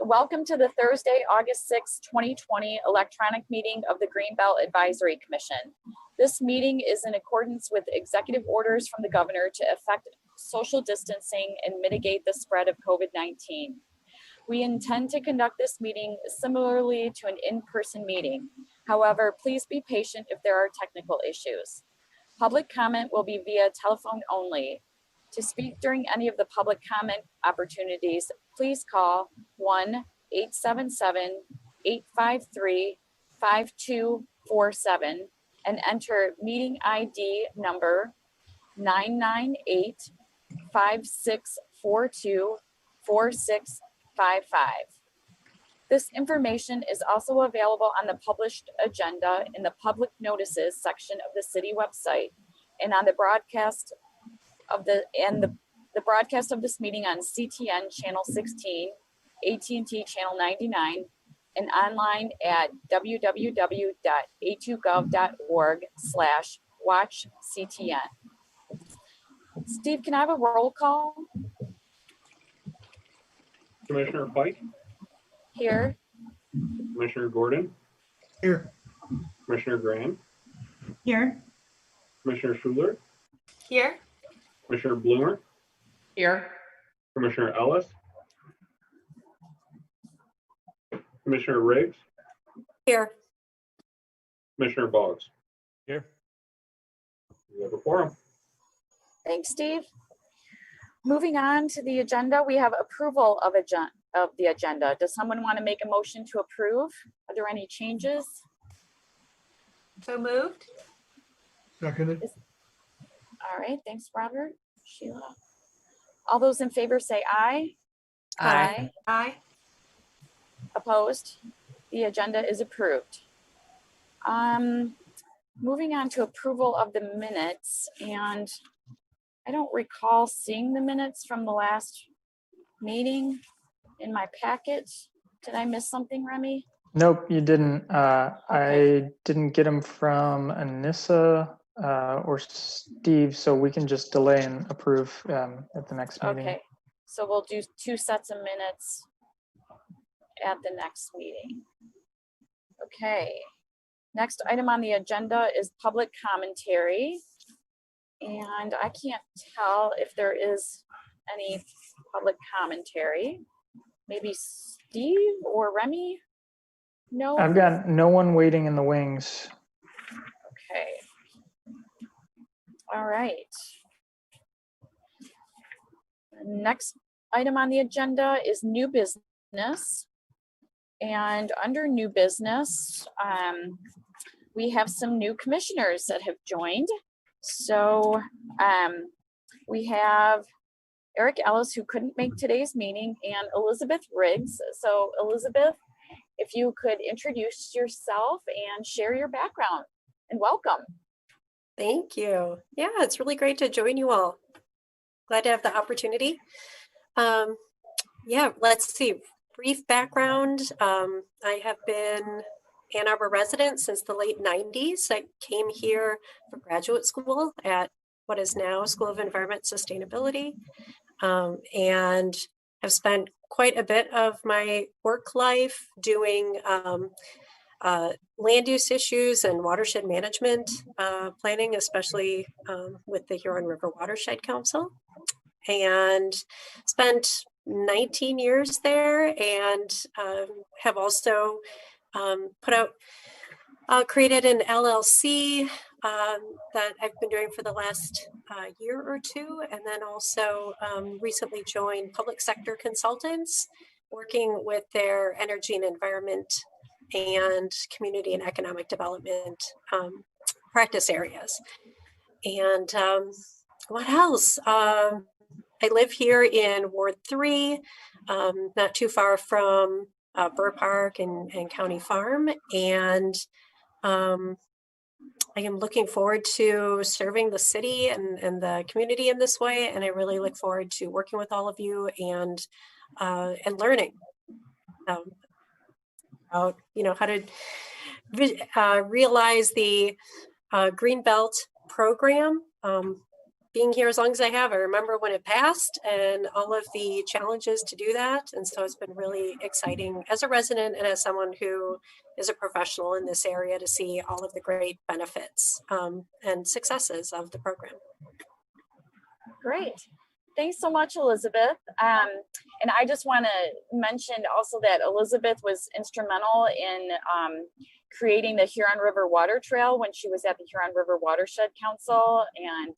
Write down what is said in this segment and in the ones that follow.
Welcome to the Thursday, August 6, 2020 electronic meeting of the Greenbelt Advisory Commission. This meeting is in accordance with executive orders from the governor to effect social distancing and mitigate the spread of COVID-19. We intend to conduct this meeting similarly to an in-person meeting. However, please be patient if there are technical issues. Public comment will be via telephone only. To speak during any of the public comment opportunities, please call 1-877-853-5247 and enter meeting ID number 998-5642-4655. This information is also available on the published agenda in the public notices section of the city website and on the broadcast of the broadcast of this meeting on CTN channel 16, AT&T channel 99, and online at www.a2gov.org/watchctn. Steve, can I have a roll call? Commissioner Fike? Here. Commissioner Gordon? Here. Commissioner Graham? Here. Commissioner Schuler? Here. Commissioner Bloomer? Here. Commissioner Ellis? Commissioner Riggs? Here. Commissioner Boggs? Here. We have a quorum. Thanks, Steve. Moving on to the agenda, we have approval of the agenda. Does someone want to make a motion to approve? Are there any changes? So moved. Seconded. All right, thanks, Robert. Sheila. All those in favor say aye. Aye. Aye. Opposed? The agenda is approved. Moving on to approval of the minutes, and I don't recall seeing the minutes from the last meeting in my packet. Did I miss something, Remy? Nope, you didn't. Okay. I didn't get them from Anissa or Steve, so we can just delay and approve at the next meeting. Okay, so we'll do 2 sets of minutes at the next meeting. Okay, next item on the agenda is public commentary. And I can't tell if there is any public commentary. Maybe Steve or Remy? No? I've got no one waiting in the wings. Okay. All right. The next item on the agenda is new business. And under new business, we have some new commissioners that have joined. So we have Eric Ellis, who couldn't make today's meeting, and Elizabeth Riggs. So Elizabeth, if you could introduce yourself and share your background, and welcome. Thank you. Yeah, it's really great to join you all. Glad to have the opportunity. Yeah, let's see. Brief background. I have been Ann Arbor resident since the late 90s. I came here for graduate school at what is now School of Environment Sustainability, and have spent quite a bit of my work life doing land use issues and watershed management planning, especially with the Huron River Watershed Council, and spent 19 years there, and have also created an LLC that I've been doing for the last year or two, and then also recently joined public sector consultants, working with their energy and environment and community and economic development practice areas. And what else? I live here in Ward 3, not too far from Burr Park and County Farm, and I am looking forward to serving the city and the community in this way, and I really look forward to working with all of you and learning about how to realize the Greenbelt program. being here as long as I have. I remember when it passed and all of the challenges to do that. And so it's been really exciting as a resident and as someone who is a professional in this area to see all of the great benefits and successes of the program. Great. Thanks so much, Elizabeth. And I just want to mention also that Elizabeth was instrumental in creating the Huron River Water Trail when she was at the Huron River Watershed Council. And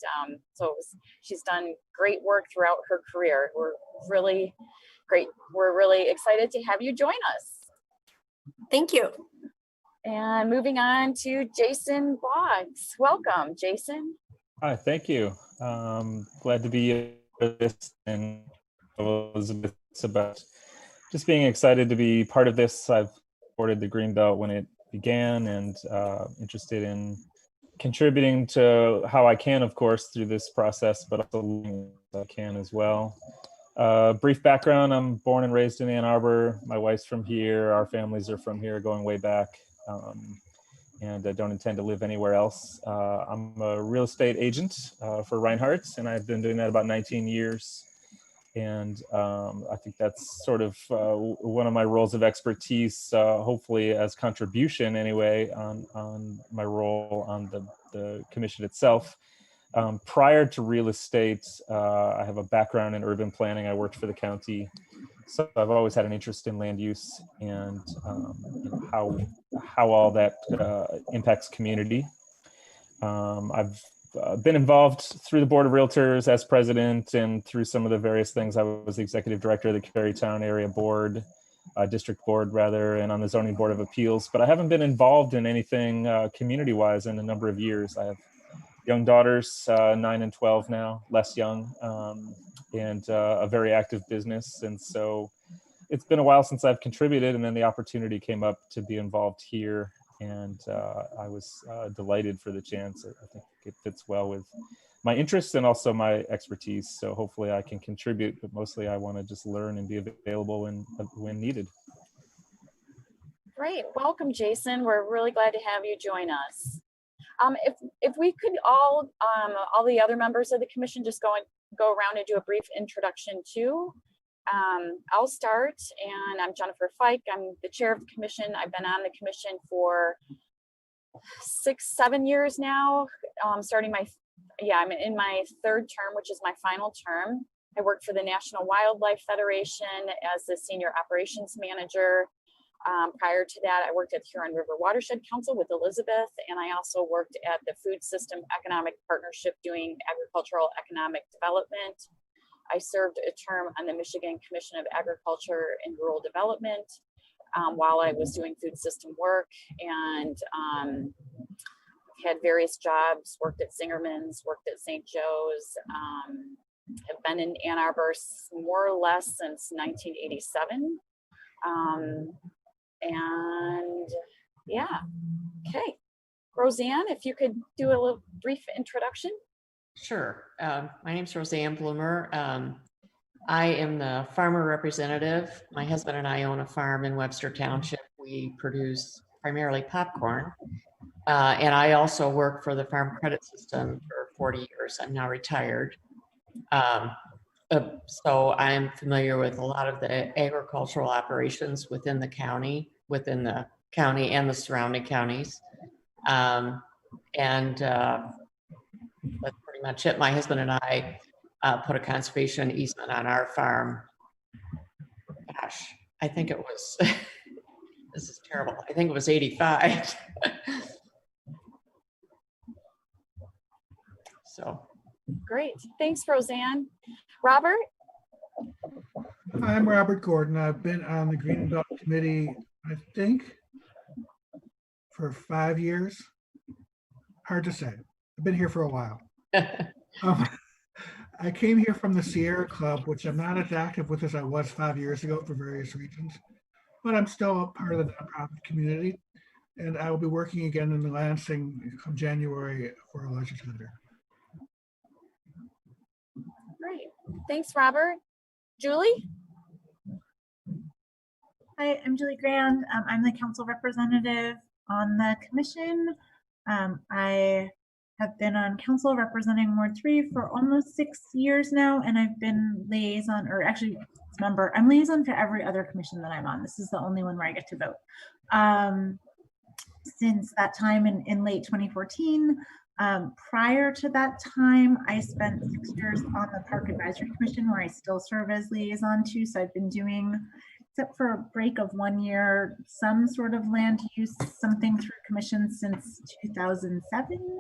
she's done great work throughout her career. We're really great. We're really excited to have you join us. Thank you. And moving on to Jason Boggs. Welcome, Jason. Hi, thank you. Glad to be with this, and Elizabeth, it's about just being excited to be part of this. I've supported the Greenbelt when it began, and interested in contributing to how I can, of course, through this process, but also learning as I can as well. Brief background: I'm born and raised in Ann Arbor. My wife's from here. Our families are from here, going way back. And I don't intend to live anywhere else. I'm a real estate agent for Reinhardt's, and I've been doing that about 19 years. And I think that's sort of one of my roles of expertise, hopefully as contribution anyway, on my role on the commission itself. Prior to real estate, I have a background in urban planning. I worked for the county. So I've always had an interest in land use and how all that impacts community. I've been involved through the Board of Realtors as president, and through some of the various things. I was the executive director of the Carytown Area Board, District Board rather, and on the Zoning Board of Appeals. But I haven't been involved in anything community-wise in a number of years. I have young daughters, 9 and 12 now, less young. And a very active business. And so it's been a while since I've contributed, and then the opportunity came up to be involved here. And I was delighted for the chance. I think it fits well with my interests and also my expertise. So hopefully I can contribute, but mostly I want to just learn and be available when needed. Great. Welcome, Jason. We're really glad to have you join us. If we could all the other members of the commission just go around and do a brief introduction too. I'll start, and I'm Jennifer Fike. I'm the chair of the commission. I've been on the commission for 6-7 years now. I'm in my third term, which is my final term. I work for the National Wildlife Federation as the senior operations manager. Prior to that, I worked at the Huron River Watershed Council with Elizabeth, and I also worked at the Food System Economic Partnership doing agricultural economic development. I served a term on the Michigan Commission of Agriculture and Rural Development while I was doing food system work, and had various jobs, worked at Zingerman's, worked at St. Joe's, have been in Ann Arbor more or less since 1987. And yeah, okay. Roseanne, if you could do a little brief introduction. Sure. My name's Roseanne Bloomer. I am the farmer representative. My husband and I own a farm in Webster Township. We produce primarily popcorn. And I also work for the Farm Credit System for 40 years. I'm now retired. So I'm familiar with a lot of the agricultural operations within the county and the surrounding counties. That's pretty much it. My husband and I put a conservation easement on our farm. Gosh, I think it was, this is terrible. I think it was 85. So. Great. Thanks, Roseanne. Robert? I'm Robert Gordon. I've been on the Greenbelt Committee, I think, for 5 years. Hard to say. I've been here for a while. I came here from the Sierra Club, which I'm not as active with as I was 5 years ago for various reasons, but I'm still a part of the nonprofit community, and I will be working again in Lansing come January for a legislator. Great. Thanks, Robert. Julie? Hi, I'm Julie Grand. I'm the council representative on the commission. I have been on council representing Ward 3 for almost 6 years now, and I've been liaison, or actually member. I'm liaison for every other commission that I'm on. This is the only one where I get to vote. Since that time in late 2014. Prior to that time, I spent 6 years on the Park Advisory Commission, where I still serve as liaison to. So I've been doing, except for a break of 1 year, some sort of land use, something through commission since 2007.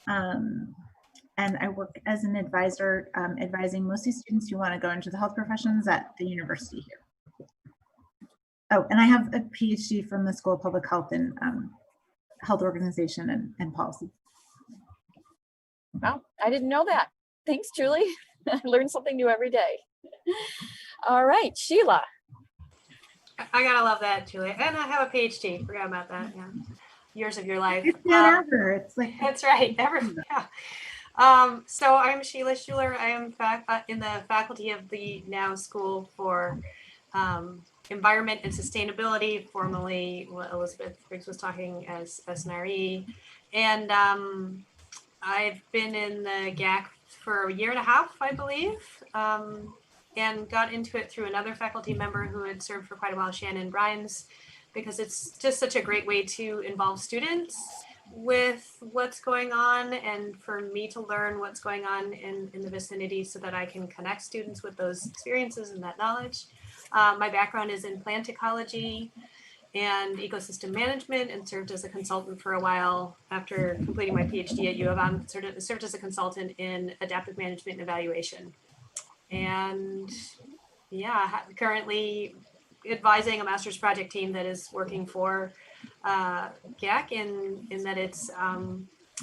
And I work as an advisor, advising mostly students who want to go into the health professions at the university here. Oh, and I have a PhD from the School of Public Health in health organization and policy. Wow, I didn't know that. Thanks, Julie. I learn something new every day. All right, Sheila. I gotta love that, Julie. And I have a PhD. Forgot about that. Yeah, years of your life. It's whatever. It's like That's right. Yeah. So I'm Sheila Schuler. I am in the faculty of the now School for Environment and Sustainability, formerly what Elizabeth Briggs was talking as SNRE. And I've been in the GAC for 1.5 years, I believe, and got into it through another faculty member who had served for quite a while, Shannon Brines, because it's just such a great way to involve students with what's going on, and for me to learn what's going on in the vicinity so that I can connect students with those experiences and that knowledge. My background is in plant ecology and ecosystem management, and served as a consultant for a while after completing my PhD at U of M. Served as a consultant in adaptive management and evaluation. And yeah, currently advising a master's project team that is working for GAC in that it's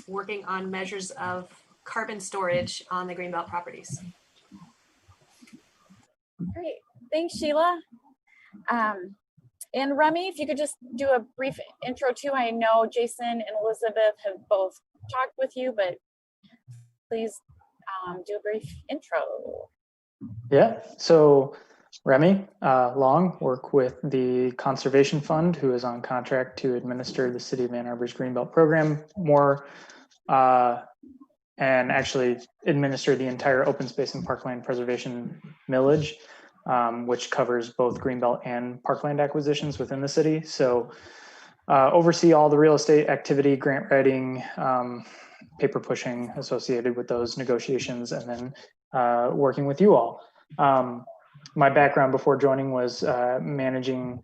working on measures of carbon storage on the Greenbelt properties. Great, thanks, Sheila. And Remy, if you could just do a brief intro too. I know Jason and Elizabeth have both talked with you, but please do a brief intro. Yeah, so Remy Long, work with the Conservation Fund, who is on contract to administer the City of Ann Arbor's Greenbelt program and actually administer the entire open space and parkland preservation millage, which covers both Greenbelt and parkland acquisitions within the city. So oversee all the real estate activity, grant writing, paper pushing associated with those negotiations, and then working with you all. My background before joining was managing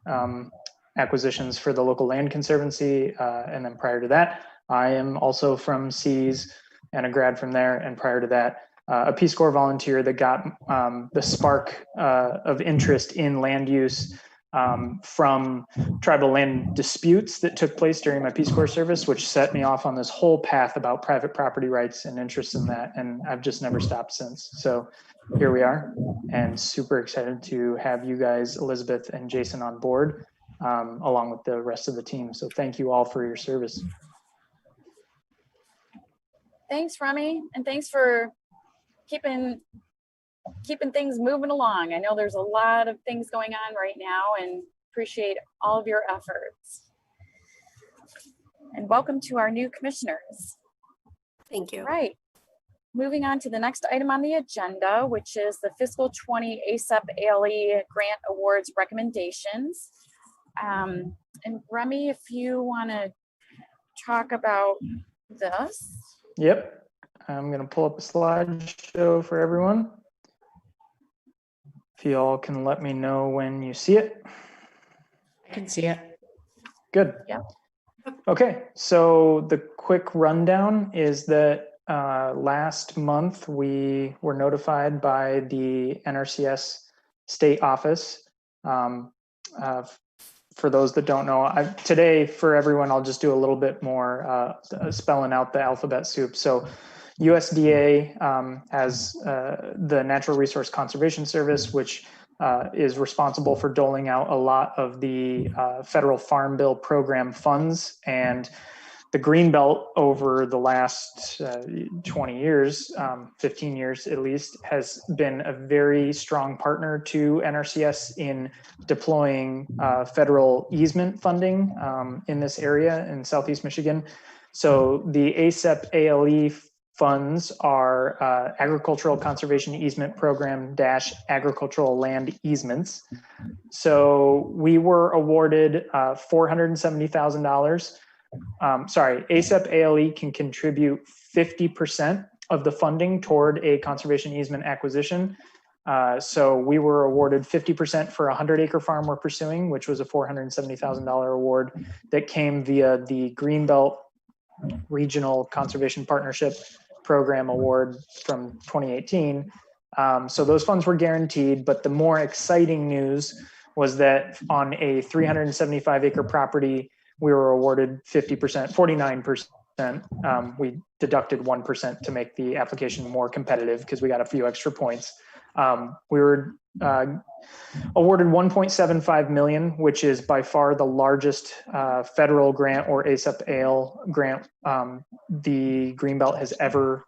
acquisitions for the local land conservancy. And then prior to that, I am also from Seas and a grad from there. And prior to that, a Peace Corps volunteer that got the spark of interest in land use from tribal land disputes that took place during my Peace Corps service, which set me off on this whole path about private property rights and interest in that. And I've just never stopped since. So here we are, and super excited to have you guys, Elizabeth and Jason, on board, along with the rest of the team. So thank you all for your service. Thanks, Remy, and thanks for keeping things moving along. I know there's a lot of things going on right now, and appreciate all of your efforts. And welcome to our new commissioners. Thank you. Right. Moving on to the next item on the agenda, which is the fiscal 20 ASAP ALE grant awards recommendations. And Remy, if you want to talk about this. Yep, I'm going to pull up a slideshow for everyone. If you all can let me know when you see it. I can see it. Good. Yeah. Okay, so the quick rundown is that last month we were notified by the NRCS state office. For those that don't know, today for everyone, I'll just do a little bit more spelling out the alphabet soup. So USDA as the Natural Resource Conservation Service, which is responsible for doling out a lot of the federal Farm Bill program funds, and the Greenbelt over the last 20 years, 15 years at least, has been a very strong partner to NRCS in deploying federal easement funding in this area in Southeast Michigan. So the ASEP ALE funds are Agricultural Conservation Easement Program - Agricultural Land Easements. So we were awarded $470,000. Sorry, ASEP ALE can contribute 50% of the funding toward a conservation easement acquisition. So we were awarded 50% for a 100-acre farm we're pursuing, which was a $470,000 award that came via the Greenbelt Regional Conservation Partnership Program Award from 2018. So those funds were guaranteed, but the more exciting news was that on a 375-acre property, we were awarded 50%, 49%. We deducted 1% to make the application more competitive because we got a few extra points. We were awarded $1.75 million, which is by far the largest federal grant or ASEP ALE grant the Greenbelt has ever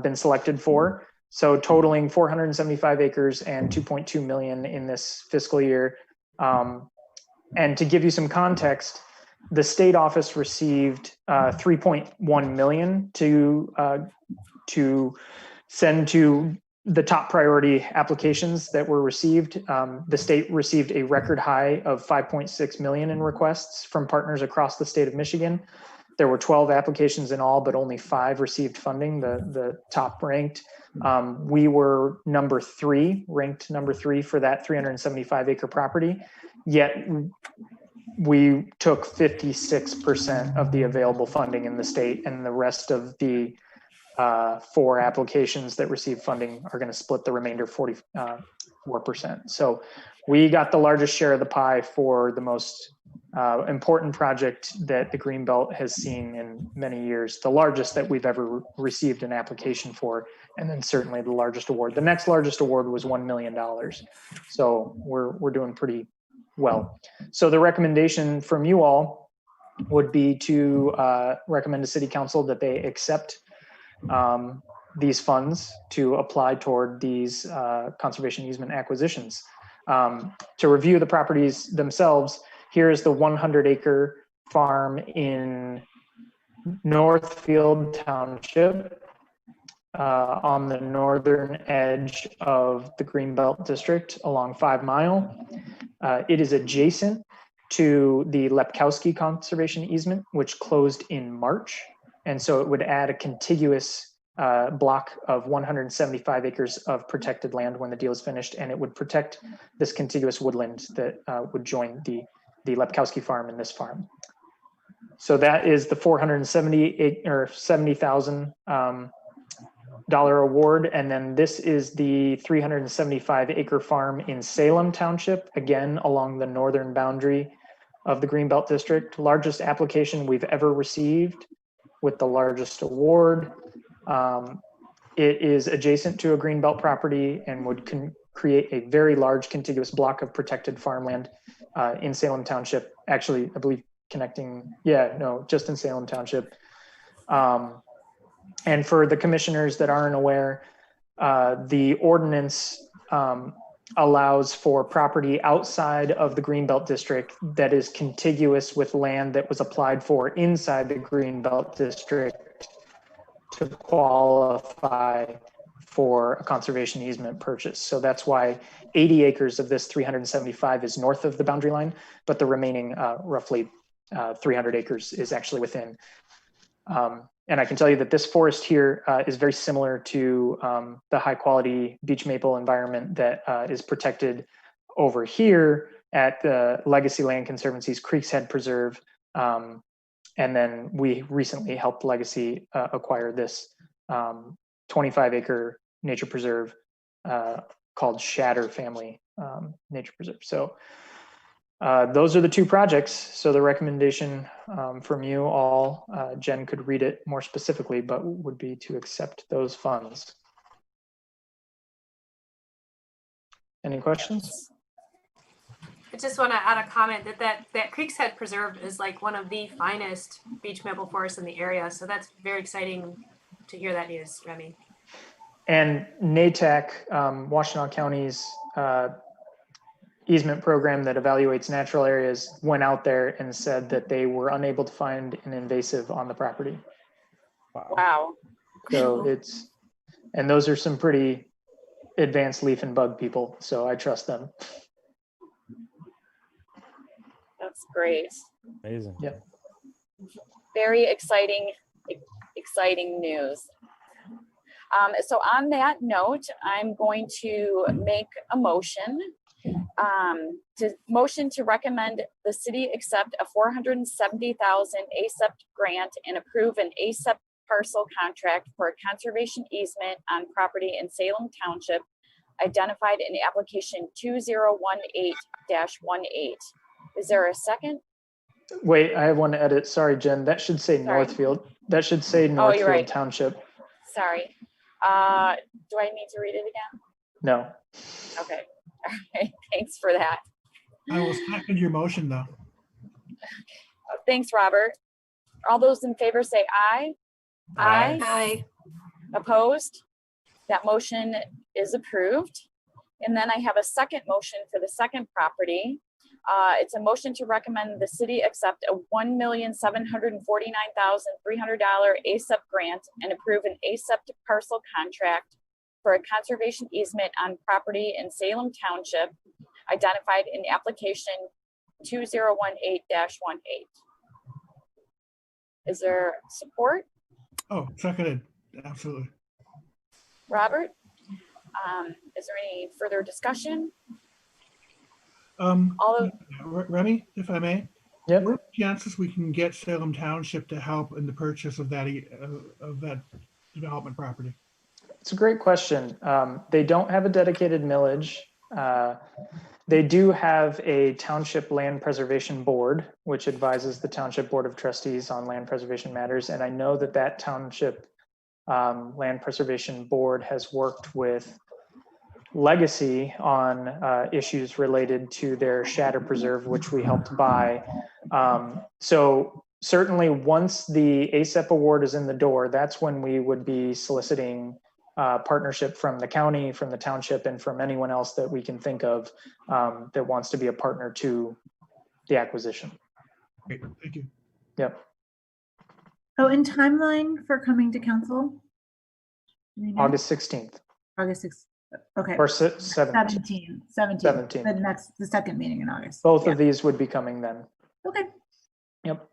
been selected for. So totaling 475 acres and 2.2 million in this fiscal year. And to give you some context, the state office received 3.1 million to send to the top priority applications that were received. The state received a record high of 5.6 million in requests from partners across the state of Michigan. There were 12 applications in all, but only 5 received funding, the top ranked. We were ranked number 3 for that 375-acre property, yet we took 56% of the available funding in the state, and the rest of the 4 applications that received funding are going to split the remainder 44%. So we got the largest share of the pie for the most important project that the Greenbelt has seen in many years, the largest that we've ever received an application for, and then certainly the largest award. The next largest award was $1 million. So we're doing pretty well. So the recommendation from you all would be to recommend to City Council that they accept these funds to apply toward these conservation easement acquisitions. To review the properties themselves, here's the 100-acre farm in Northfield Township on the northern edge of the Greenbelt District along 5 Mile. It is adjacent to the Lepkowski Conservation Easement, which closed in March. And so it would add a contiguous block of 175 acres of protected land when the deal is finished, and it would protect this contiguous woodland that would join the Lepkowski farm and this farm. So that is the $470,000 award, and then this is the 375-acre farm in Salem Township, again along the northern boundary of the Greenbelt District. Largest application we've ever received, with the largest award. It is adjacent to a Greenbelt property and would create a very large contiguous block of protected farmland in Salem Township. Actually, I believe just in Salem Township. And for the commissioners that aren't aware, the ordinance allows for property outside of the Greenbelt District that is contiguous with land that was applied for inside the Greenbelt District to qualify for a conservation easement purchase. So that's why 80 acres of this 375 is north of the boundary line, but the remaining roughly 300 acres is actually within. And I can tell you that this forest here is very similar to the high quality beech maple environment that is protected over here at the Legacy Land Conservancy's Creeks Head Preserve. And then we recently helped Legacy acquire this 25-acre nature preserve called Shatter Family Nature Preserve. So those are the 2 projects. So the recommendation from you all, Jen could read it more specifically, but would be to accept those funds. Any questions? I just want to add a comment that Creeks Head Preserve is like one of the finest beech maple forests in the area. So that's very exciting to hear that news, Remy. And NATAC, Washtenaw County's easement program that evaluates natural areas went out there and said that they were unable to find an invasive on the property. Wow. So and those are some pretty advanced leaf and bug people, so I trust them. That's great. Amazing. Yep. Very exciting news. So on that note, I'm going to make a motion to recommend the city accept a $470,000 ASEP grant and approve an ASEP parcel contract for a conservation easement on property in Salem Township, identified in application 2018-18. Is there a second? Wait, I have one edit. Sorry, Jen. That should say Sorry. Northfield. That should say Oh, Northfield you're right. Township. Sorry. Do I need to read it again? No. Okay. All right. Thanks for that. I will second your motion though. Thanks, Robert. All those in favor say aye. Aye. Aye. Opposed? That motion is approved. And then I have a second motion for the second property. It's a motion to recommend the city accept a $1,749,300 ASEP grant and approve an ASEP parcel contract for a conservation easement on property in Salem Township, identified in application 2018-18. Is there support? Oh, seconded. Absolutely. Robert? Is there any further discussion? All of Remy, if I may. Yep. What are the chances we can get Salem Township to help in the purchase of that development property? It's a great question. They don't have a dedicated millage. They do have a Township Land Preservation Board, which advises the Township Board of Trustees on land preservation matters. And I know that Township Land Preservation Board has worked with Legacy on issues related to their Shatter Preserve, which we helped buy. So certainly once the ASEP award is in the door, that's when we would be soliciting partnership from the county, from the township, and from anyone else that we can think of that wants to be a partner to the acquisition. Great, thank you. Yep. Oh, and timeline for coming to council? Do you know? August 16th August 6th. Okay. or 17th. 17th. The second meeting in August. Both Yeah. of these would be coming then. Okay. Yep.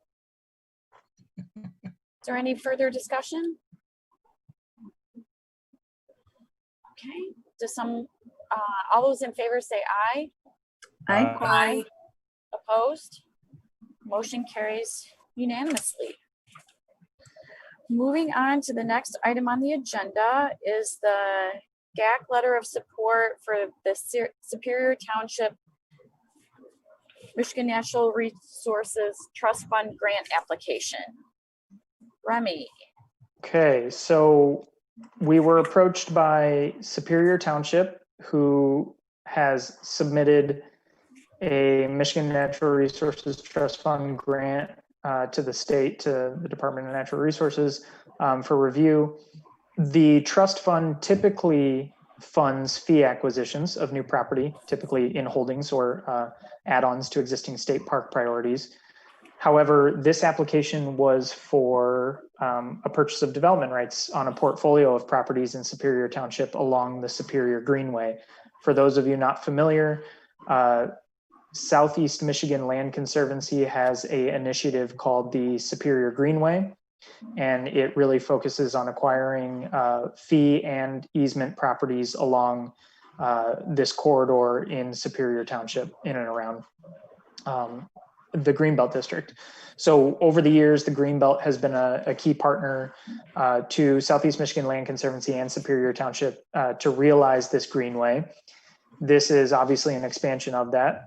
Is there any further discussion? Okay, all those in favor say aye. Aye. Aye. Opposed? Motion carries unanimously. Moving on to the next item on the agenda is the GAC letter of support for the Superior Township Michigan Natural Resources Trust Fund grant application. Remy. Okay, so we were approached by Superior Township, who has submitted a Michigan Natural Resources Trust Fund grant to the state, to the Department of Natural Resources for review. The trust fund typically funds fee acquisitions of new property, typically in holdings or add-ons to existing state park priorities. However, this application was for a purchase of development rights on a portfolio of properties in Superior Township along the Superior Greenway. For those of you not familiar, Southeast Michigan Land Conservancy has an initiative called the Superior Greenway, and it really focuses on acquiring fee and easement properties along this corridor in Superior Township, in and around the Greenbelt district. So over the years, the Greenbelt has been a key partner to Southeast Michigan Land Conservancy and Superior Township to realize this greenway. This is obviously an expansion of that.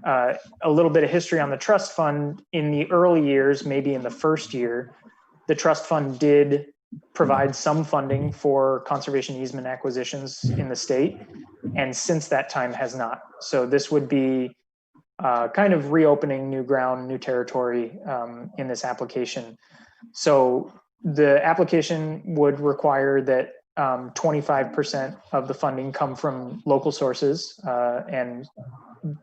A little bit of history on the trust fund. In the early years, maybe in the first year, the trust fund did provide some funding for conservation easement acquisitions in the state, and since that time has not. So this would be kind of reopening new ground, new territory in this application. So the application would require that 25% of the funding come from local sources, and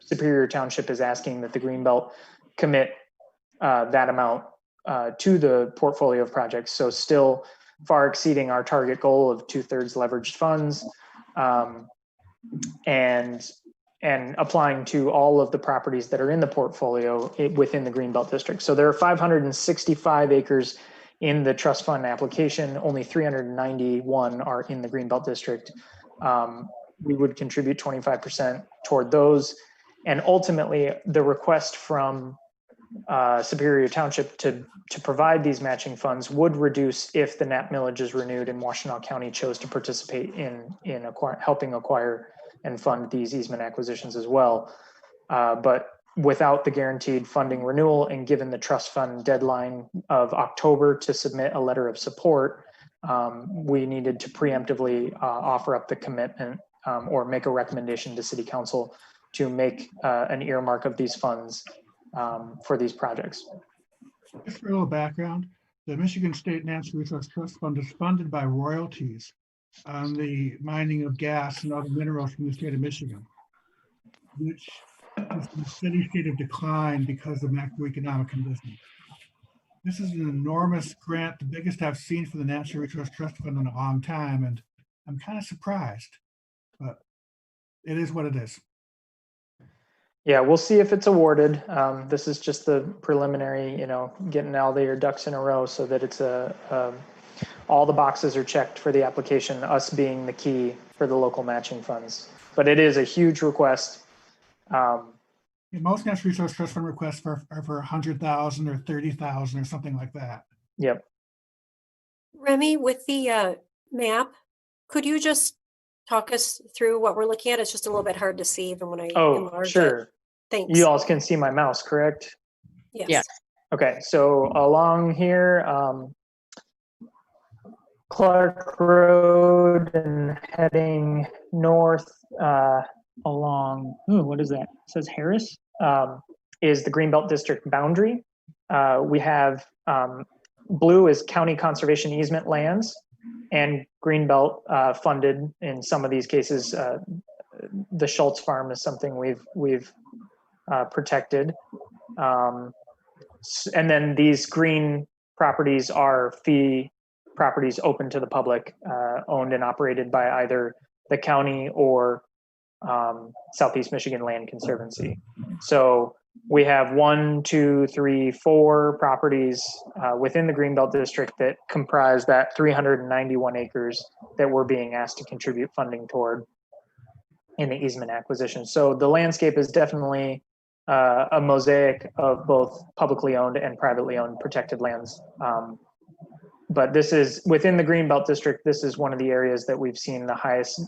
Superior Township is asking that the Greenbelt commit that amount to the portfolio of projects. So still far exceeding our target goal of 2/3 leveraged funds, and applying to all of the properties that are in the portfolio within the Greenbelt district. So there are 565 acres in the trust fund application. Only 391 are in the Greenbelt district. We would contribute 25% toward those. And ultimately, the request from Superior Township to provide these matching funds would reduce if the NAP millage is renewed and Washtenaw County chose to participate in helping acquire and fund these easement acquisitions as well. But without the guaranteed funding renewal, and given the trust fund deadline of October to submit a letter of support, we needed to preemptively offer up the commitment or make a recommendation to City Council to make an earmark of these funds for these projects. Just for a little background, the Michigan State Natural Resource Trust Fund is funded by royalties on the mining of gas and other minerals from the state of Michigan, which is in a steady state of decline because of macroeconomic conditions. This is an enormous grant, the biggest I've seen for the Natural Resource Trust Fund in a long time, and I'm kind of surprised, but it is what it is. Yeah, we'll see if it's awarded. This is just the preliminary, getting all your ducks in a row so that it's all the boxes are checked for the application, us being the key for the local matching funds. But it is a huge request. Most natural resource trust fund requests are for 100,000 or 30,000 or something like that. Yep. Remy, with the map, could you just talk us through what we're looking at? It's just a little bit hard to see even when I enlarge sure. it. Thanks. You all can see my mouse, correct? Yes. Yeah. Okay, so along here, Clark Road and heading north along, what is that? It says Harris, is the Greenbelt District boundary. We have blue is county conservation easement lands, and Greenbelt funded in some of these cases. The Schultz Farm is something we've protected. And then these green properties are fee properties open to the public, owned and operated by either the county or Southeast Michigan Land Conservancy. So we have 1, 2, 3, 4 properties within the Greenbelt District that comprise that 391 acres that we're being asked to contribute funding toward in the easement acquisition. So the landscape is definitely a mosaic of both publicly owned and privately owned protected lands. But this is within the Greenbelt District. This is one of the areas that we've seen the highest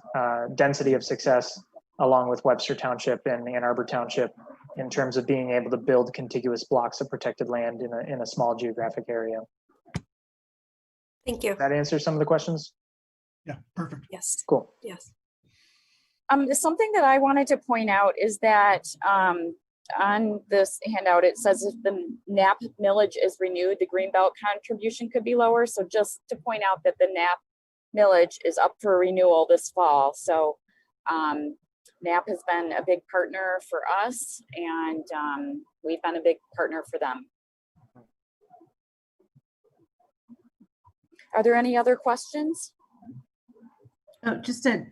density of success, along with Webster Township and Ann Arbor Township, in terms of being able to build contiguous blocks of protected land in a small geographic area. Thank you. That answers some of the questions? Yeah, perfect. Yes. Cool. Yes. Something that I wanted to point out is that on this handout, it says if the NAP millage is renewed, the Greenbelt contribution could be lower. So just to point out that the NAP millage is up for renewal this fall. So NAP has been a big partner for us, and we've been a big partner for them. Are there any other questions? Oh, just a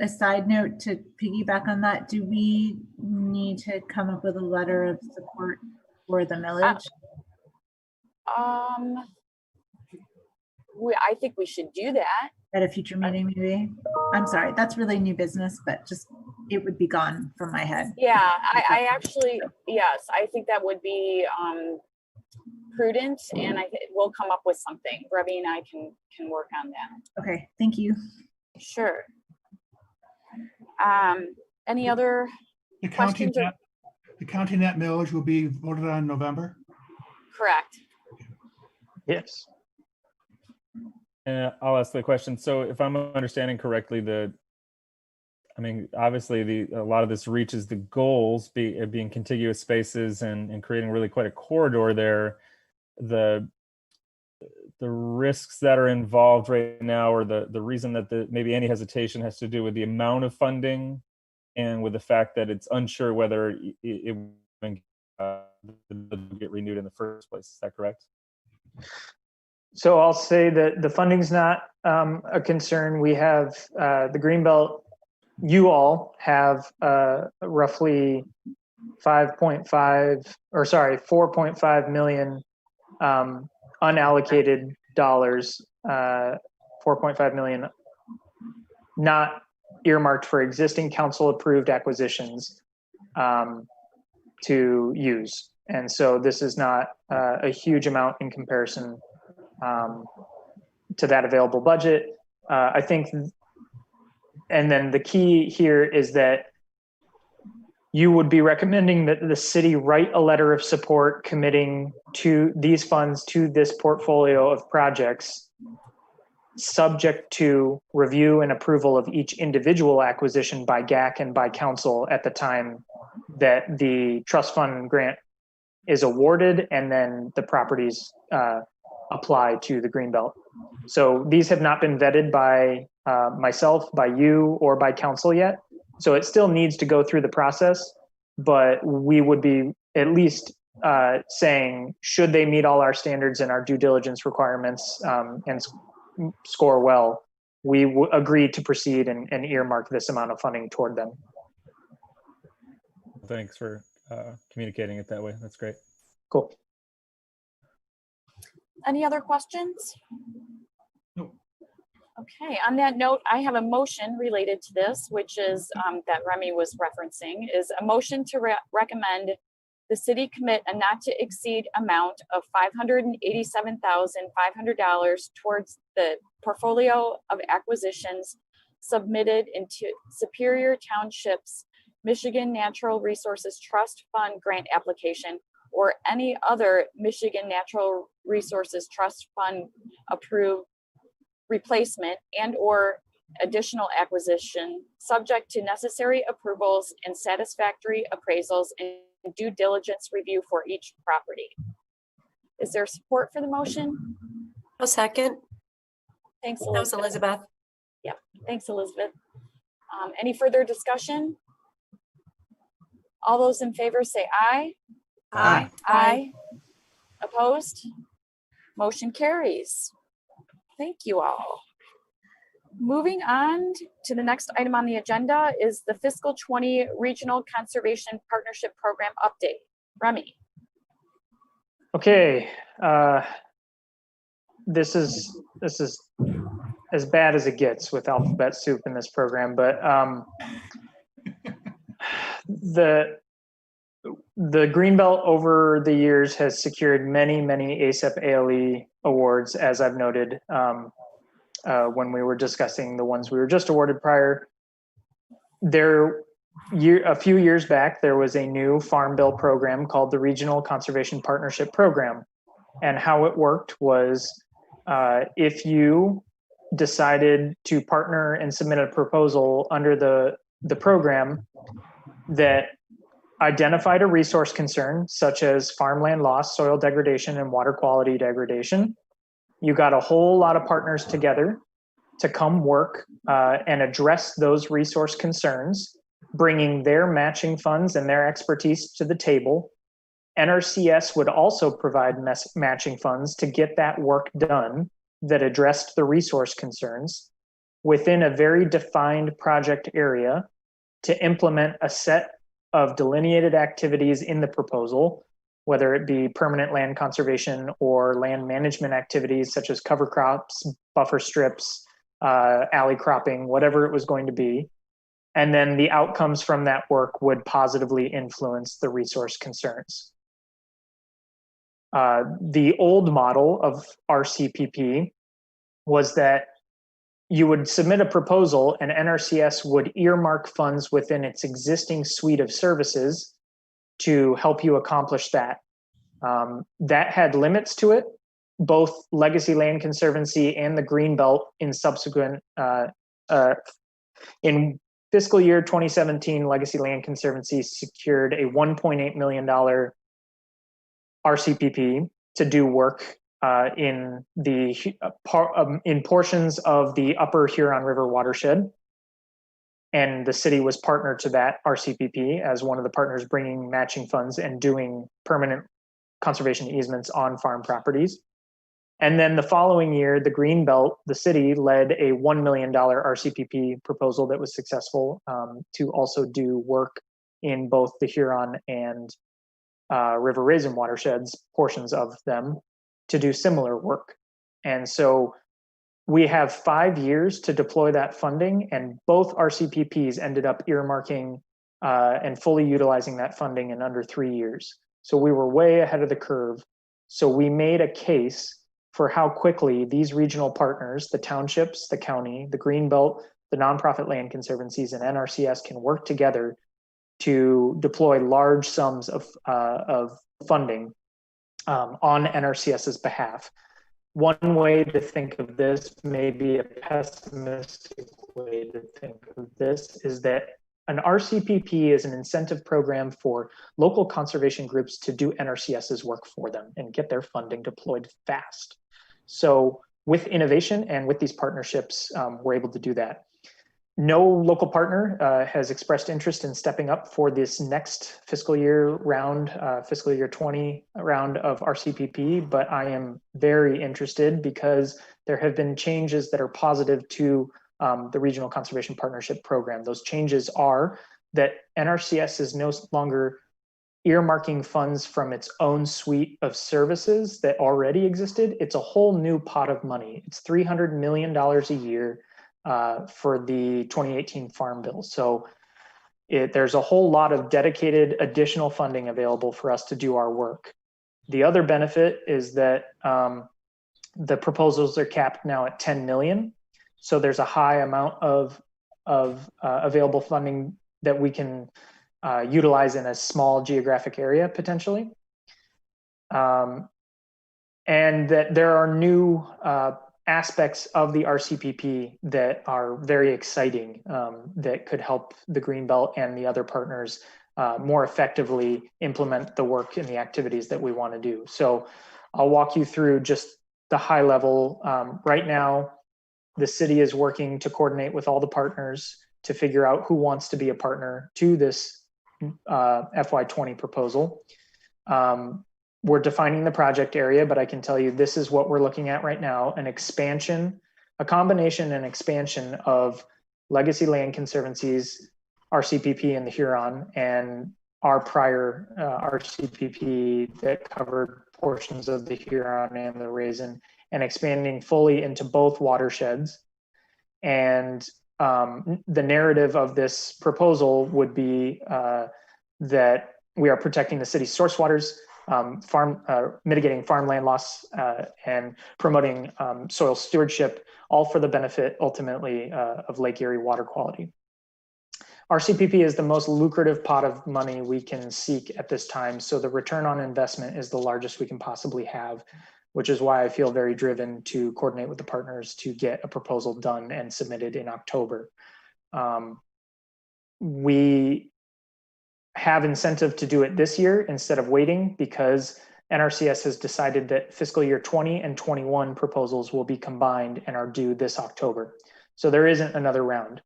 side note to piggyback on that, do we need to come up with a letter of support for the millage? I think we should do that At a future meeting, maybe? I'm sorry, that's really new business, but just, it would be gone from my head. Yeah, I actually, yes, I think that would be prudent, and we'll come up with something. Remy and I can work on that. Okay, thank you. Sure. Any other The county questions? net millage will be voted on in November? Correct. Yes. I'll ask the question. So if I'm understanding correctly, obviously a lot of this reaches the goals, being contiguous spaces and creating really quite a corridor there. The risks that are involved right now, or the reason that maybe any hesitation has to do with the amount of funding and with the fact that it's unsure whether it will get renewed in the first place. Is that correct? So I'll say that the funding's not a concern. We have the Greenbelt. You all have roughly 4.5 million unallocated dollars, 4.5 million not earmarked for existing council approved acquisitions to use. And so this is not a huge amount in comparison to that available budget. I think, and then the key here is that you would be recommending that the city write a letter of support committing to these funds to this portfolio of projects, subject to review and approval of each individual acquisition by GAC and by council at the time that the trust fund grant is awarded, and then the properties apply to the Greenbelt. So these have not been vetted by myself, by you, or by council yet. So it still needs to go through the process, but we would be at least saying, should they meet all our standards and our due diligence requirements and score well, we agree to proceed and earmark this amount of funding toward them. Thanks for communicating it that way. That's great. Cool. Any other questions? No. Okay, on that note, I have a motion related to this, which is that Remy was referencing, is a motion to recommend the city commit a not to exceed amount of $587,500 towards the portfolio of acquisitions submitted into Superior Township's Michigan Natural Resources Trust Fund grant application, or any other Michigan Natural Resources Trust Fund approved replacement and or additional acquisition, subject to necessary approvals and satisfactory appraisals and due diligence review for each property. Is there support for the motion? A second. Thanks, That was Elizabeth. Elizabeth. Yep, thanks, Elizabeth. Any further discussion? All those in favor say aye. Aye. Aye. Opposed? Motion carries. Thank you all. Moving on to the next item on the agenda is the Fiscal 20 Regional Conservation Partnership Program update. Remy. Okay, this is as bad as it gets with alphabet soup in this program, but the Greenbelt over the years has secured many ASAP ALE awards, as I've noted when we were discussing the ones we were just awarded prior. A few years back, there was a new Farm Bill program called the Regional Conservation Partnership Program. And how it worked was if you decided to partner and submit a proposal under the program that identified a resource concern, such as farmland loss, soil degradation, and water quality degradation, you got a whole lot of partners together to come work and address those resource concerns, bringing their matching funds and their expertise to the table. NRCS would also provide matching funds to get that work done that addressed the resource concerns within a very defined project area to implement a set of delineated activities in the proposal, whether it be permanent land conservation or land management activities such as cover crops, buffer strips, alley cropping, whatever it was going to be. And then the outcomes from that work would positively influence the resource concerns. The old model of RCPP was that you would submit a proposal and NRCS would earmark funds within its existing suite of services to help you accomplish that. That had limits to it. Both Legacy Land Conservancy and the Greenbelt in subsequent, in fiscal year 2017, Legacy Land Conservancy secured a $1.8 million RCPP to do work in portions of the Upper Huron River watershed. And the city was partner to that RCPP as one of the partners bringing matching funds and doing permanent conservation easements on farm properties. And then the following year, the Greenbelt, the city led a $1 million RCPP proposal that was successful to also do work in both the Huron and River Raisin watersheds, portions of them, to do similar work. And so we have 5 years to deploy that funding, and both RCPPs ended up earmarking and fully utilizing that funding in under 3 years. So we were way ahead of the curve. So we made a case for how quickly these regional partners, the townships, the county, the Greenbelt, the nonprofit land conservancies, and NRCS can work together to deploy large sums of funding on NRCS's behalf. One way to think of this, maybe a pessimistic way to think of this, is that an RCPP is an incentive program for local conservation groups to do NRCS's work for them and get their funding deployed fast. So with innovation and with these partnerships, we're able to do that. No local partner has expressed interest in stepping up for this next fiscal year round, fiscal year 20 round of RCPP, but I am very interested because there have been changes that are positive to the Regional Conservation Partnership Program. Those changes are that NRCS is no longer earmarking funds from its own suite of services that already existed. It's a whole new pot of money. It's $300 million a year for the 2018 Farm Bill. So there's a whole lot of dedicated additional funding available for us to do our work. The other benefit is that the proposals are capped now at 10 million. So there's a high amount of available funding that we can utilize in a small geographic area potentially. And that there are new aspects of the RCPP that are very exciting that could help the Greenbelt and the other partners more effectively implement the work and the activities that we want to do. So I'll walk you through just the high level. Right now, the city is working to coordinate with all the partners to figure out who wants to be a partner to this FY20 proposal. We're defining the project area, but I can tell you this is what we're looking at right now, an expansion, a combination and expansion of Legacy Land Conservancy's RCPP in the Huron and our prior RCPP that covered portions of the Huron and the Raisin, and expanding fully into both watersheds. And the narrative of this proposal would be that we are protecting the city's source waters, mitigating farmland loss, and promoting soil stewardship, all for the benefit ultimately of Lake Erie water quality. RCPP is the most lucrative pot of money we can seek at this time, so the return on investment is the largest we can possibly have, which is why I feel very driven to coordinate with the partners to get a proposal done and submitted in October. We have incentive to do it this year instead of waiting because NRCS has decided that fiscal year 20 and 21 proposals will be combined and are due this October. So there isn't another round.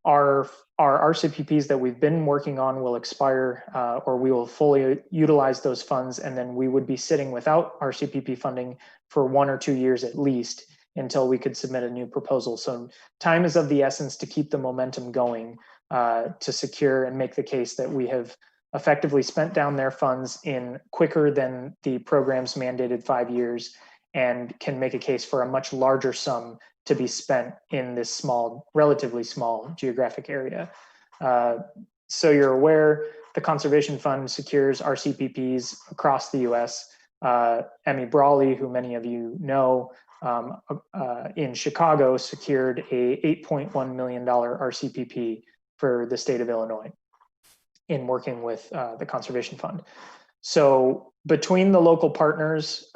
Our RCPPs that we've been working on will expire or we will fully utilize those funds, and then we would be sitting without RCPP funding for 1 or 2 years at least until we could submit a new proposal. So time is of the essence to keep the momentum going to secure and make the case that we have effectively spent down their funds in quicker than the program's mandated 5 years and can make a case for a much larger sum to be spent in this small, relatively small geographic area. So you're aware, the Conservation Fund secures RCPPs across the US. Emmy Brawley, who many of you know, in Chicago secured a $8.1 million RCPP for the state of Illinois in working with the Conservation Fund. So between the local partners,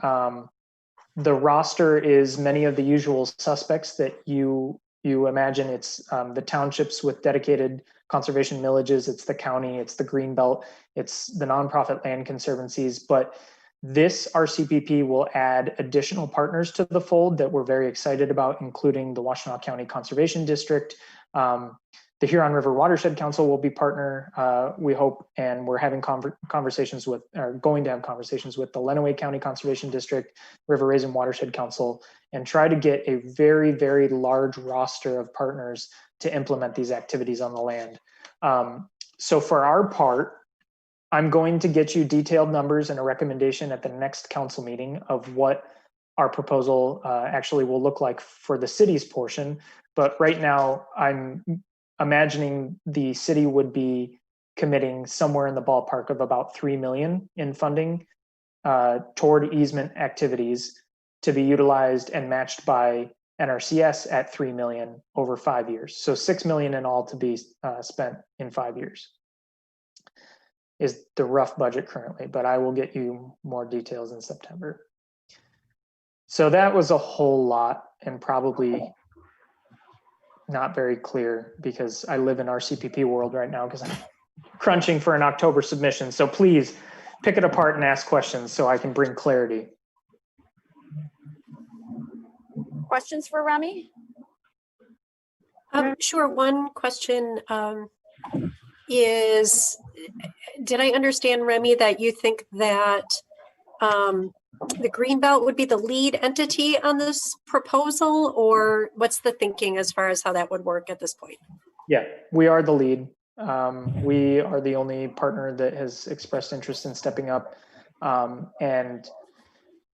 the roster is many of the usual suspects that you imagine. It's the townships with dedicated conservation villages, it's the county, it's the Greenbelt, it's the nonprofit land conservancies. But this RCPP will add additional partners to the fold that we're very excited about, including the Washtenaw County Conservation District, The Huron River Watershed Council will be partner, we hope, and we're having conversations with, or going to have conversations with the Lenawee County Conservation District, River Raisin Watershed Council, and try to get a very, very large roster of partners to implement these activities on the land. So for our part, I'm going to get you detailed numbers and a recommendation at the next council meeting of what our proposal actually will look like for the city's portion. But right now, I'm imagining the city would be committing somewhere in the ballpark of about 3 million in funding toward easement activities to be utilized and matched by NRCS at 3 million over 5 years. So 6 million in all to be spent in 5 years is the rough budget currently, but I will get you more details in September. So that was a whole lot and probably not very clear because I live in our CPP world right now because I'm crunching for an October submission. So please pick it apart and ask questions so I can bring clarity. Questions for Remy? Sure. One question is, did I understand, Remy, that you think that the Greenbelt would be the lead entity on this proposal, or what's the thinking as far as how that would work at this point? Yeah, we are the lead. We are the only partner that has expressed interest in stepping up. And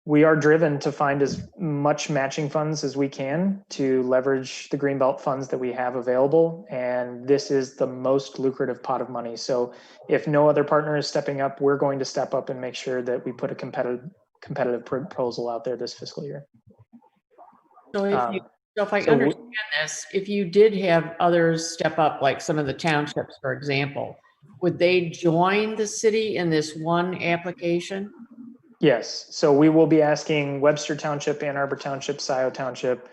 we are driven to find as much matching funds as we can to leverage the Greenbelt funds that we have available. And this is the most lucrative pot of money. So if no other partner is stepping up, we're going to step up and make sure that we put a competitive proposal out there this fiscal year. So if I understand this, if you did have others step up, like some of the townships, for example, would they join the city in this one application? Yes. So we will be asking Webster Township, Ann Arbor Township, Scio Township,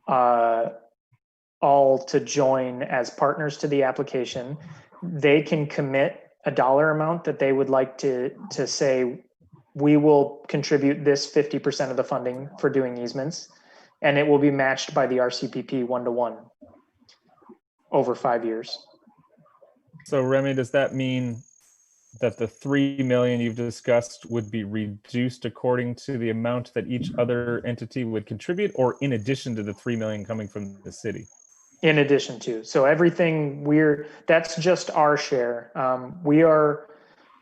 all to join as partners to the application. They can commit a dollar amount that they would like to say, we will contribute this 50% of the funding for doing easements, and it will be matched by the RCPP 1-to-1 over 5 years. So Remy, does that mean that the 3 million you've discussed would be reduced according to the amount that each other entity would contribute, or in addition to the 3 million coming from the city? In addition to, so everything that's just our share. We are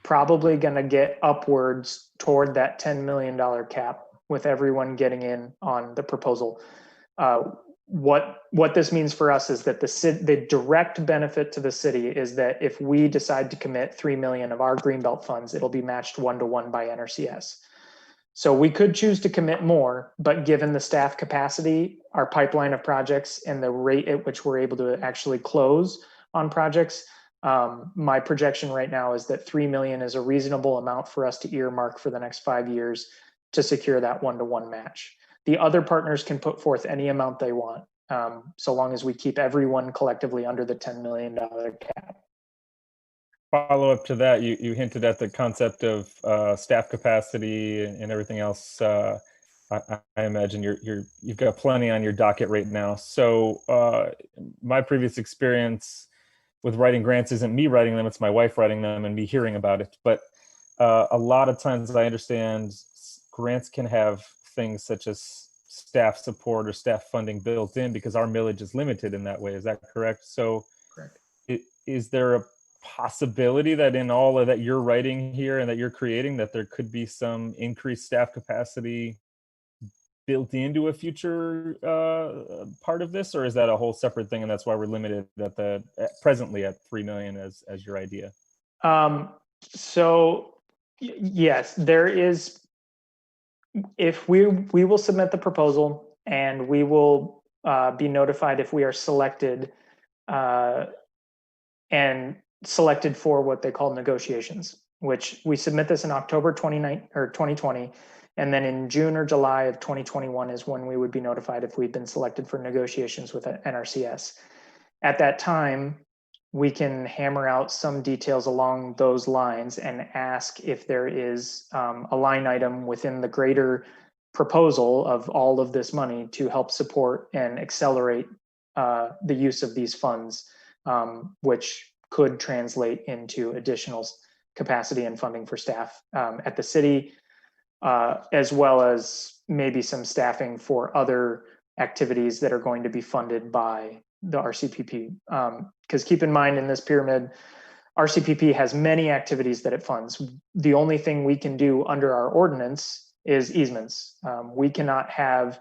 probably going to get upwards toward that $10 million cap with everyone getting in on the proposal. What this means for us is that the direct benefit to the city is that if we decide to commit 3 million of our Greenbelt funds, it'll be matched 1-to-1 by NRCS. So we could choose to commit more, but given the staff capacity, our pipeline of projects, and the rate at which we're able to actually close on projects, my projection right now is that 3 million is a reasonable amount for us to earmark for the next 5 years to secure that 1-to-1 match. The other partners can put forth any amount they want, so long as we keep everyone collectively under the $10 million cap. Follow up to that, you hinted at the concept of staff capacity and everything else. I imagine you've got plenty on your docket right now. So my previous experience with writing grants isn't me writing them, it's my wife writing them and me hearing about it. But a lot of times I understand grants can have things such as staff support or staff funding built in because our millage is limited in that way. Is that correct? So correct. Is there a possibility that in all of that you're writing here and that you're creating, that there could be some increased staff capacity built into a future part of this, or is that a whole separate thing and that's why we're limited presently at 3 million as your idea? So yes, there is. If we will submit the proposal and we will be notified if we are selected and selected for what they call negotiations, which we submit this in October 2020, and then in June or July of 2021 is when we would be notified if we've been selected for negotiations with NRCS. At that time, we can hammer out some details along those lines and ask if there is a line item within the greater proposal of all of this money to help support and accelerate the use of these funds. which could translate into additional capacity and funding for staff at the city, as well as maybe some staffing for other activities that are going to be funded by the RCPP. Because keep in mind, in this pyramid, RCPP has many activities that it funds. The only thing we can do under our ordinance is easements. We cannot have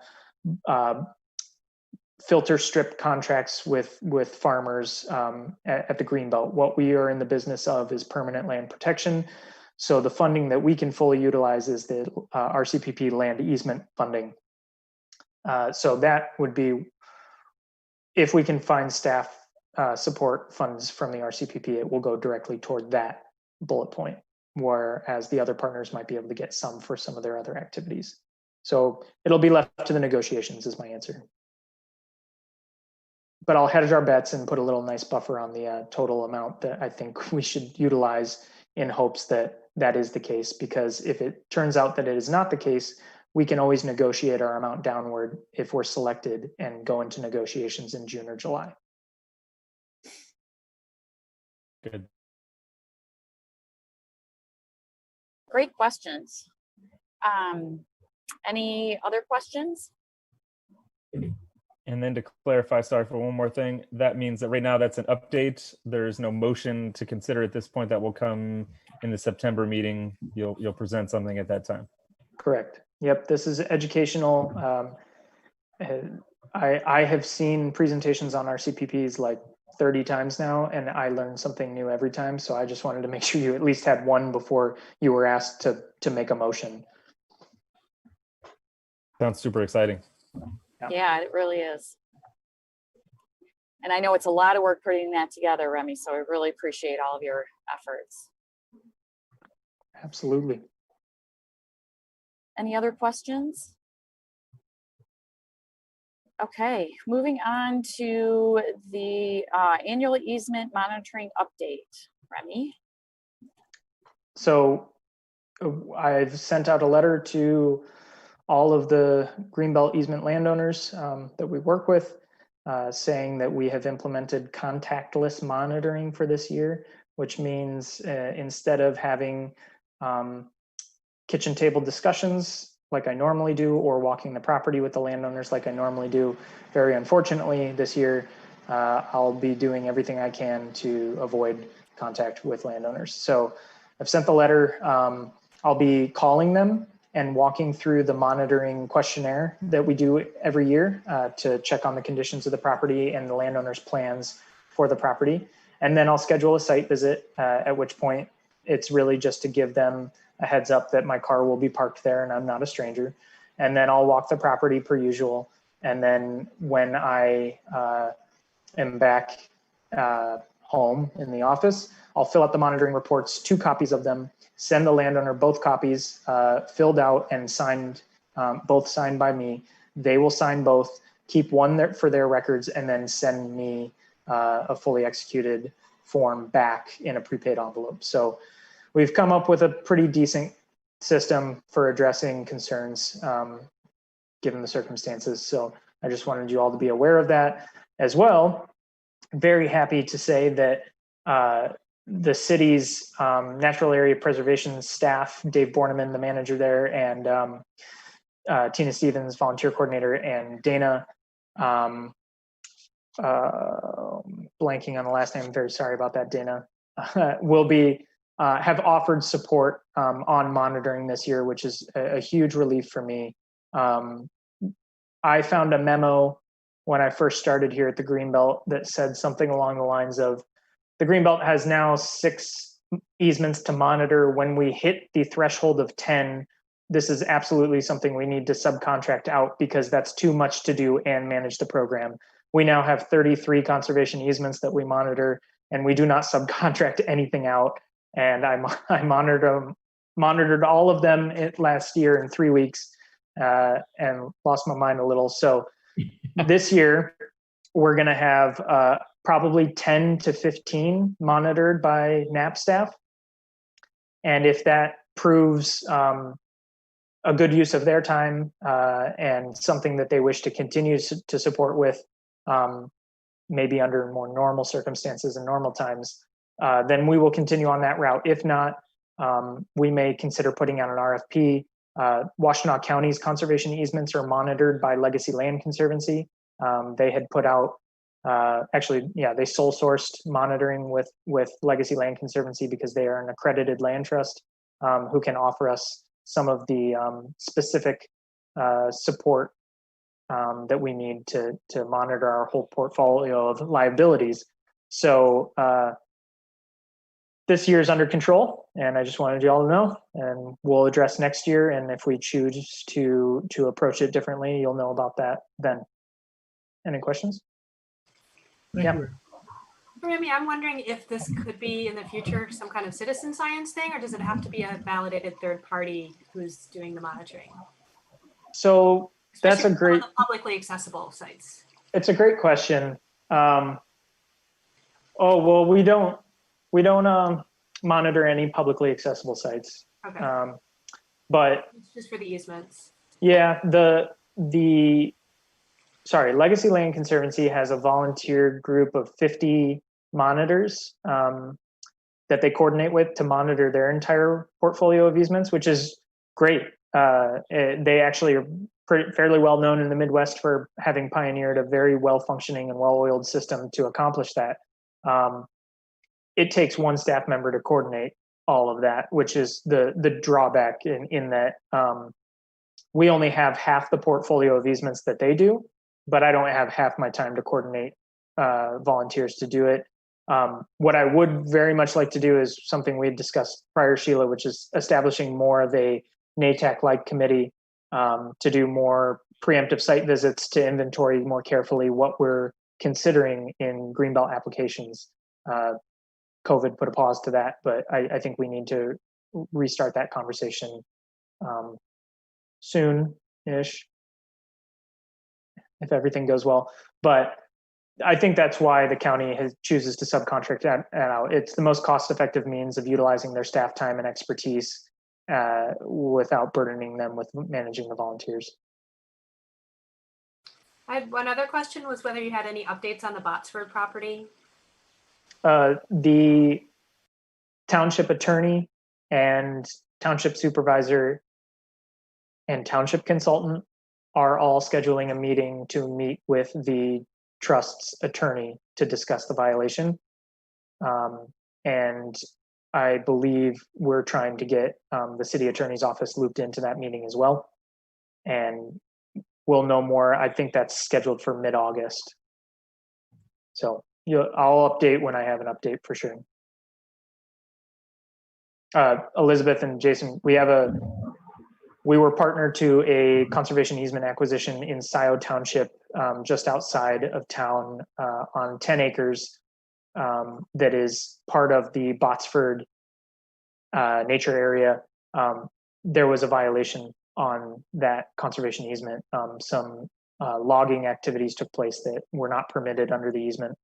filter strip contracts with farmers at the Greenbelt. What we are in the business of is permanent land protection. So the funding that we can fully utilize is the RCPP land easement funding. So that would be, if we can find staff support funds from the RCPP, it will go directly toward that bullet point, whereas the other partners might be able to get some for some of their other activities. So it'll be left to the negotiations is my answer. But I'll hedge our bets and put a little nice buffer on the total amount that I think we should utilize, in hopes that that is the case, because if it turns out that it is not the case, we can always negotiate our amount downward if we're selected and go into negotiations in June or July. Good. Great questions. Any other questions? And then to clarify, sorry for one more thing, that means that right now that's an update. There's no motion to consider at this point. That will come in the September meeting. You'll present something at that time. Correct. Yep, this is educational. I have seen presentations on RCPPs like 30 times now, and I learn something new every time. So I just wanted to make sure you at least had one before you were asked to make a motion. Sounds super exciting. Yeah, it really is. And I know it's a lot of work putting that together, Remy, so I really appreciate all of your efforts. Absolutely. Any other questions? Okay, moving on to the annual easement monitoring update. Remy? So I've sent out a letter to all of the Greenbelt easement landowners that we work with, saying that we have implemented contactless monitoring for this year, which means instead of having kitchen table discussions like I normally do, or walking the property with the landowners like I normally do, very unfortunately this year, I'll be doing everything I can to avoid contact with landowners. So I've sent the letter. I'll be calling them and walking through the monitoring questionnaire that we do every year to check on the conditions of the property and the landowner's plans for the property. And then I'll schedule a site visit, at which point it's really just to give them a heads up that my car will be parked there and I'm not a stranger. And then I'll walk the property per usual. And then when I am back home in the office, I'll fill out the monitoring reports, 2 copies of them, send the landowner both copies filled out and signed, both signed by me. They will sign both, keep one there for their records, and then send me a fully executed form back in a prepaid envelope. So we've come up with a pretty decent system for addressing concerns given the circumstances. So I just wanted you all to be aware of that as well. Very happy to say that the city's natural area preservation staff, Dave Borneman, the manager there, and Tina Stevens, volunteer coordinator, and Dana, blanking on the last name, I'm very sorry about that, Dana, will be, have offered support on monitoring this year, which is a huge relief for me. I found a memo when I first started here at the Greenbelt that said something along the lines of, the Greenbelt has now 6 easements to monitor. When we hit the threshold of 10, this is absolutely something we need to subcontract out because that's too much to do and manage the program. We now have 33 conservation easements that we monitor, and we do not subcontract anything out. And I monitored all of them last year in 3 weeks and lost my mind a little. So this year, we're going to have probably 10 to 15 monitored by NAP staff. And if that proves a good use of their time and something that they wish to continue to support with, maybe under more normal circumstances and normal times, then we will continue on that route. If not, we may consider putting out an RFP. Washtenaw County's conservation easements are monitored by Legacy Land Conservancy. They had put out, they sole sourced monitoring with Legacy Land Conservancy because they are an accredited land trust who can offer us some of the specific support that we need to monitor our whole portfolio of liabilities. So this year is under control, and I just wanted you all to know, and we'll address next year. And if we choose to approach it differently, you'll know about that then. Any questions? Thank you. Remy, I'm wondering if this could be in the future some kind of citizen science thing, or does it have to be a validated third party who's doing the monitoring? So that's Especially a great, the publicly accessible sites. it's a great question. Oh, well, we don't monitor any publicly accessible sites. Okay. But It's just for the easements. yeah, Legacy Land Conservancy has a volunteer group of 50 monitors that they coordinate with to monitor their entire portfolio of easements, which is great. They actually are fairly well known in the Midwest for having pioneered a very well-functioning and well-oiled system to accomplish that. It takes one staff member to coordinate all of that, which is the drawback in that we only have half the portfolio of easements that they do, but I don't have half my time to coordinate volunteers to do it. What I would very much like to do is something we had discussed prior, Sheila, which is establishing more of a NATAC-like committee to do more preemptive site visits to inventory more carefully what we're considering in Greenbelt applications. COVID put a pause to that, but I think we need to restart that conversation soon-ish, if everything goes well. But I think that's why the county chooses to subcontract that out. It's the most cost-effective means of utilizing their staff time and expertise without burdening them with managing the volunteers. I had one other question, was whether you had any updates on the Botsford property. The township attorney and township supervisor and township consultant are all scheduling a meeting to meet with the trust's attorney to discuss the violation. And I believe we're trying to get the city attorney's office looped into that meeting as well. And we'll know more. I think that's scheduled for mid-August. So I'll update when I have an update for sure. Elizabeth and Jason, we were partnered to a conservation easement acquisition in Scio Township, just outside of town, on 10 acres that is part of the Botsford nature area. There was a violation on that conservation easement. Some logging activities took place that were not permitted under the easement.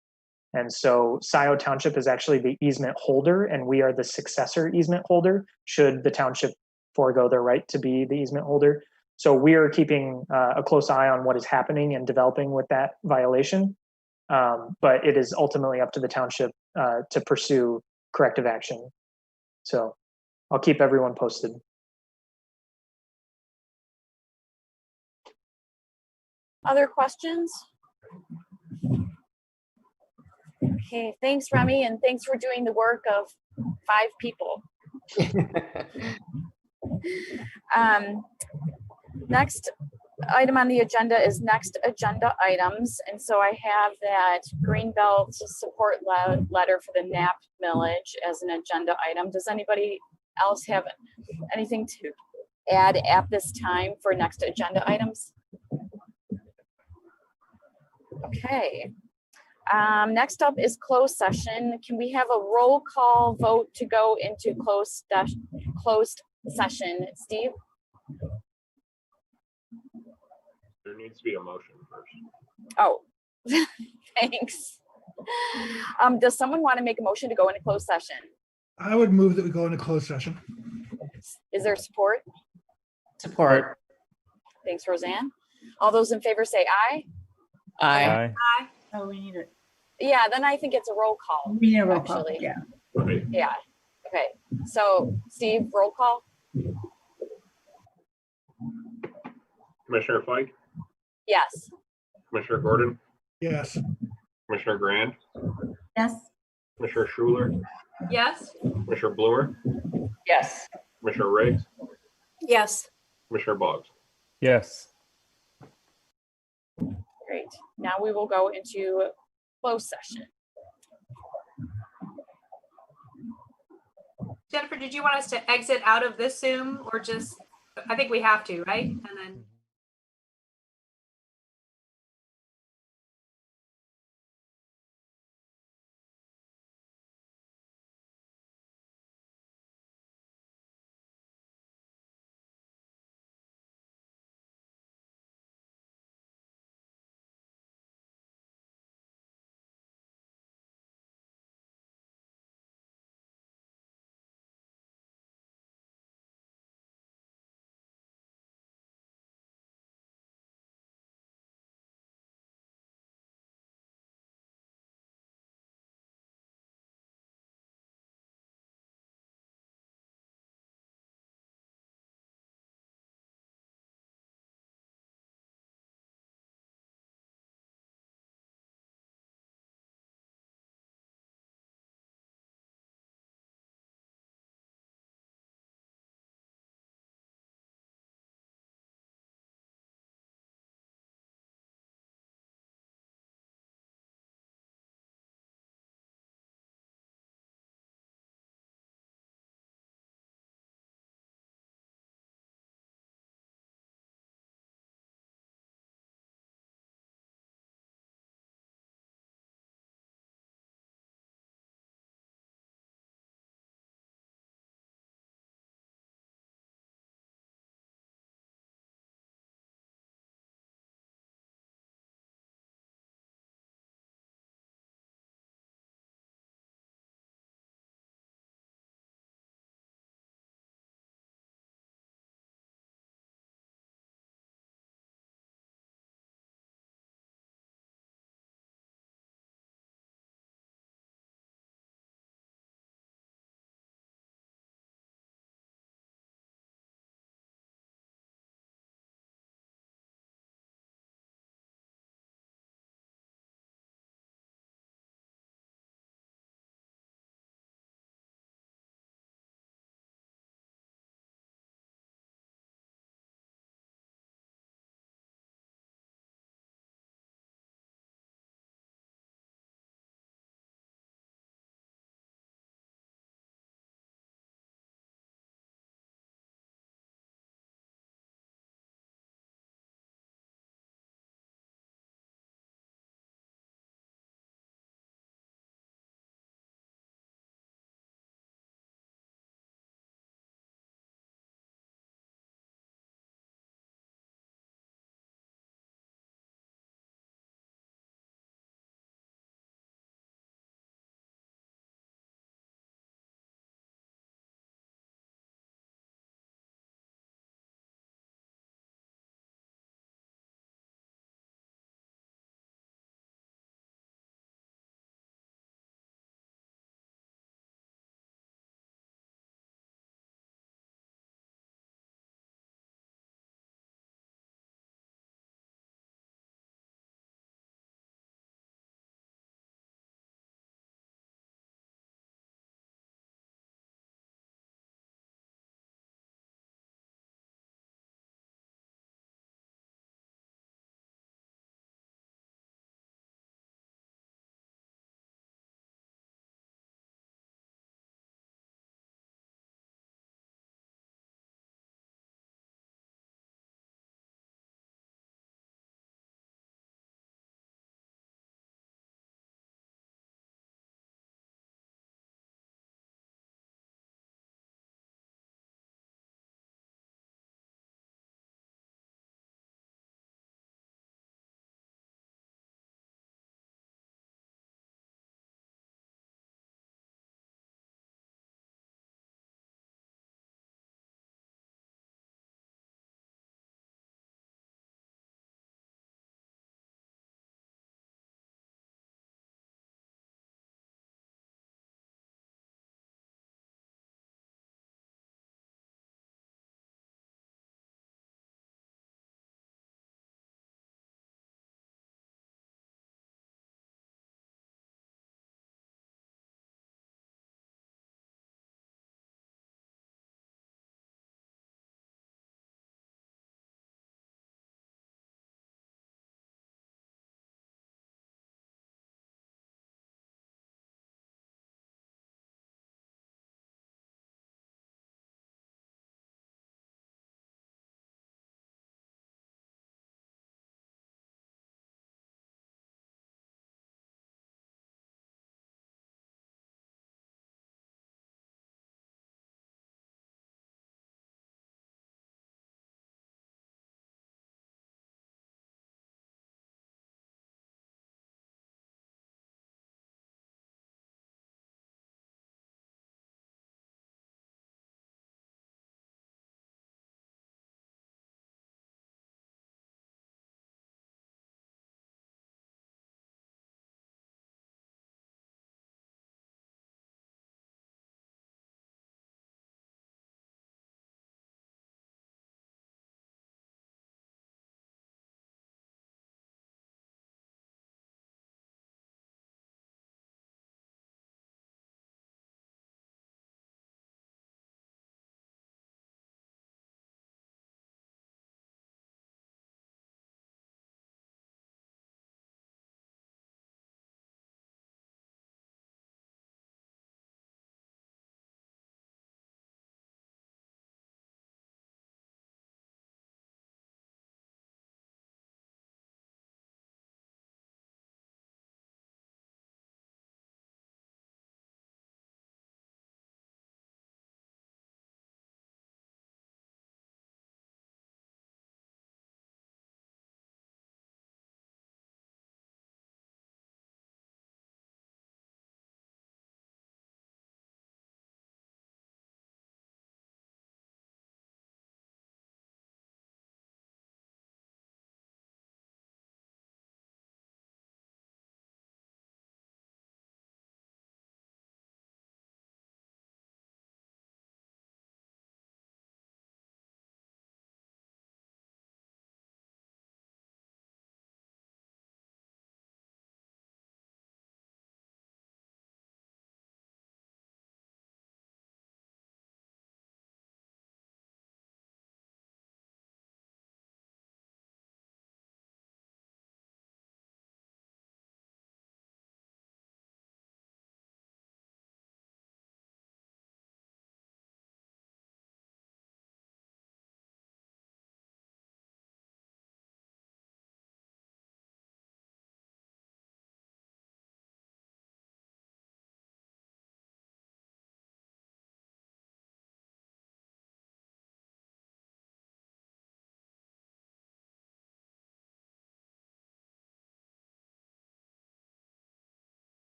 And so Scio Township is actually the easement holder, and we are the successor easement holder should the township forego their right to be the easement holder. So we are keeping a close eye on what is happening and developing with that violation. But it is ultimately up to the township to pursue corrective action. So I'll keep everyone posted. Other questions? Okay, thanks, Remy, and thanks for doing the work of 5 people. Next item on the agenda is next agenda items. And so I have that Greenbelt support letter for the NAP millage as an agenda item. Does anybody else have anything to add at this time for next agenda items? Okay. Next up is closed session. Can we have a roll call vote to go into closed session? Steve? There needs to be a motion first. Oh, thanks. Does someone want to make a motion to go into closed session? I would move that we go into closed session. Is there support? Support. Thanks, Roseanne. All those in favor say aye. Aye. Oh, we need it. Yeah, then I think it's a roll call. We need a roll call, Actually. yeah. Right. Yeah, okay. So Steve, roll call? Commissioner Fike, Yes. Commissioner Gordon, Yes. Commissioner Grand, Yes, Commissioner Schuler, Yes. Commissioner Bloomer, Yes. Commissioner Riggs, Yes. Commissioner Boggs. Yes. Great. Now we will go into closed session. Jennifer, did you want us to exit out of this Zoom or just, I think we have to, right? And then